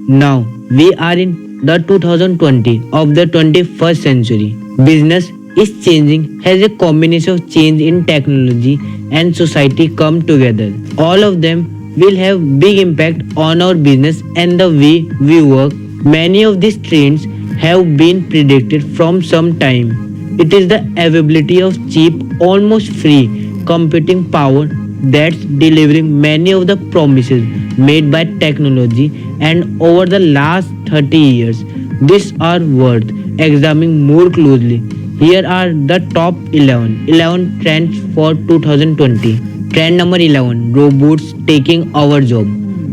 Now we are in the 2020 of the 21st century. Business is changing as a combination of change in technology and society come together. All of them will have big impact on our business and the way we work. Many of these trends have been predicted from some time. It is the availability of cheap, almost free computing power that's delivering many of the promises made by technology, and over the last 30 years these are worth examining more closely. Here are the top 11 trends for 2020. Trend number 11: robots taking our job.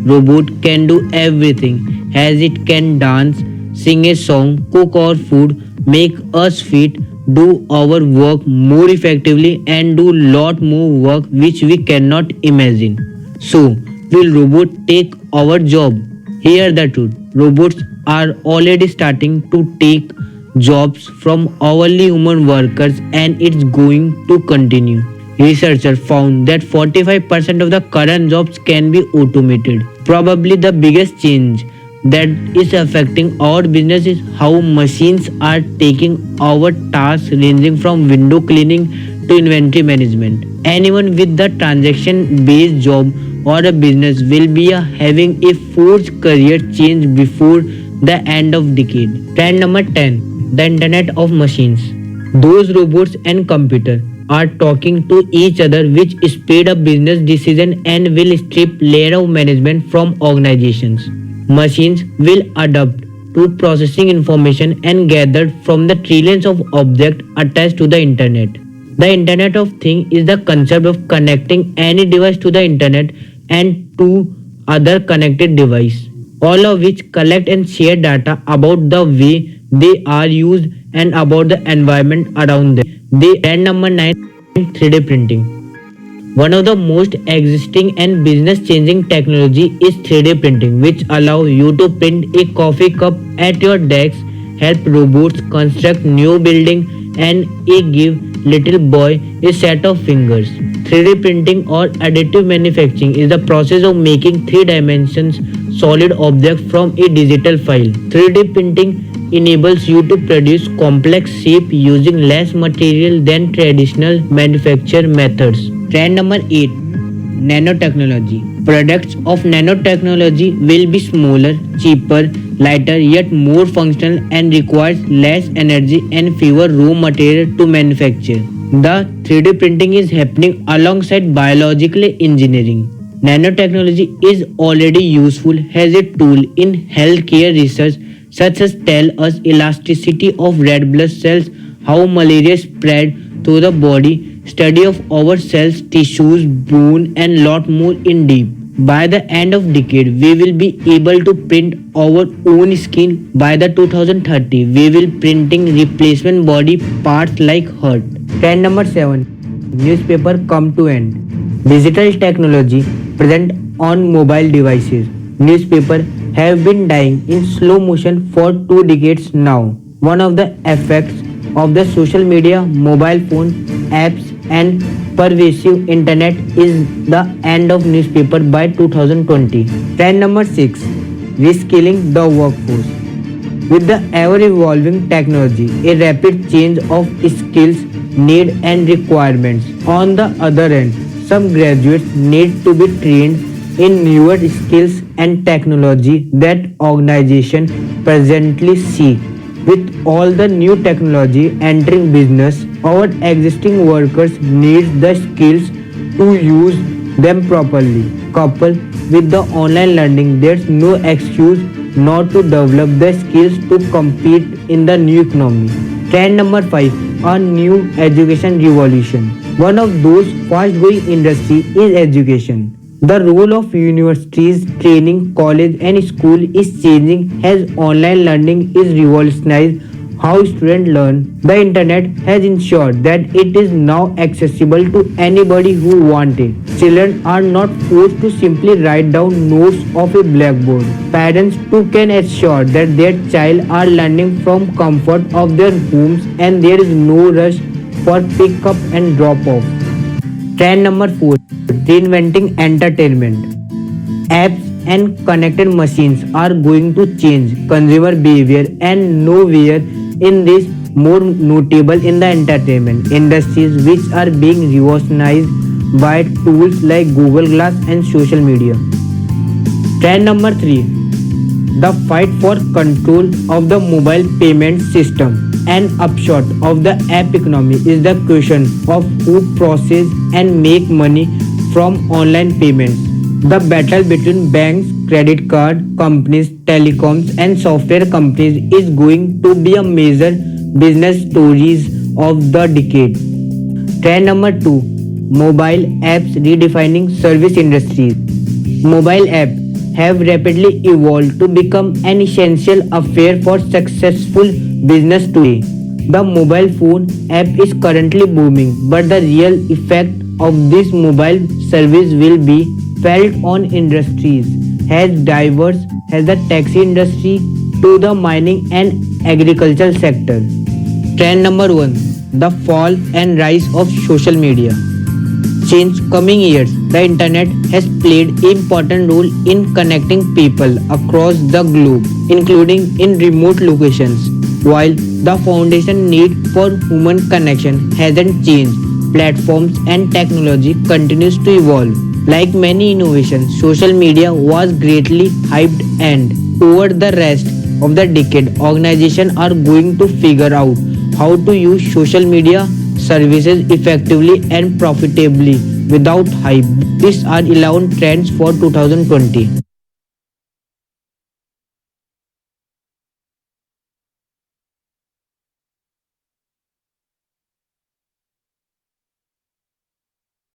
Robot can do everything, as it can dance, sing a song, cook our food, make us fit, do our work more effectively, and do lot more work which we cannot imagine. So, will robot take our job? Here the truth. Robots are already starting to take jobs from hourly human workers, and it's going to continue. Researchers found that 45% of the current jobs can be automated. Probably the biggest change that is affecting our business is how machines are taking our tasks, ranging from window cleaning to inventory management. Anyone with the transaction based job or a business will be having a forced career change before the end of decade. Trend number 10: the Internet of Machines. Those robots and computers are talking to each other, which speed up business decision and will strip layer of management from organizations. Machines will adapt to processing information and gathered from the trillions of objects attached to the internet. The Internet of Things is the concept of connecting any device to the internet and to other connected device, all of which collect and share data about the way they are used and about the environment around them. Trend number 9: 3D printing. One of the most existing and business changing technology is 3D printing, which allows you to print a coffee cup at your desk, help robots construct new building, and give little boy a set of fingers. 3D printing or additive manufacturing is the process of making 3 dimensions solid objects from a digital file. 3D printing enables you to produce complex shape using less material than traditional manufacture methods. Trend number 8: nanotechnology. Products of nanotechnology will be smaller, cheaper, lighter, yet more functional, and requires less energy and fewer raw material to manufacture. The 3D printing is happening alongside biological engineering. Nanotechnology is already useful as a tool in healthcare research, such as tell us elasticity of red blood cells, how malaria spread through the body, study of our cells, tissues, bone, and lot more in depth. By the end of decade, we will be able to print our own skin. By the 2030, we will printing replacement body parts like heart. Trend number 7: newspaper come to end. Digital technology present on mobile devices. Newspaper have been dying in slow motion for 2 decades now. One of the effects of the social media, mobile phone apps, and pervasive internet is the end of newspaper by 2020. Trend number 6: reskilling the workforce. With the ever-evolving technology, a rapid change of skills, need, and requirements. On the other end, some graduates need to be trained in newer skills and technology that organizations presently seek. With all the new technology entering business, our existing workers need the skills to use them properly. Coupled with the online learning, there's no excuse not to develop the skills to compete in the new economy. Trend number 5: a new education revolution. One of those fast-growing industries is education. The role of universities, training, college, and school is changing as online learning is revolutionized how students learn. The internet has ensured that it is now accessible to anybody who wants it. Children are not forced to simply write down notes off a blackboard. Parents too can assure that their child are learning from comfort of their homes, and there is no rush for pick up and drop off. Trend number 4: reinventing entertainment. Apps and connected machines are going to change consumer behavior, and nowhere in this more notable in the entertainment industries, which are being revolutionized by tools like Google Glass and social media. Trend number 3, the fight for control of the mobile payment system. An upshot of the app economy is the question of who process and make money from online payments. The battle between banks, credit card companies, telecoms, and software companies is going to be a major business stories of the decade. Trend number 2, mobile apps redefining service industries. Mobile apps have rapidly evolved to become an essential affair for successful business today. The mobile phone app is currently booming, but the real effect of this mobile service will be felt on industries as diverse as the taxi industry to the mining and agricultural sector. Trend number 1, the fall and rise of social media. Since coming years, the internet has played important role in connecting people across the globe, including in remote locations. While the foundation need for human connection hasn't changed, platforms and technology continues to evolve. Like many innovations, social media was greatly hyped, and over the rest of the decade, organizations are going to figure out how to use social media services effectively and profitably without hype. These are 11 trends for 2020.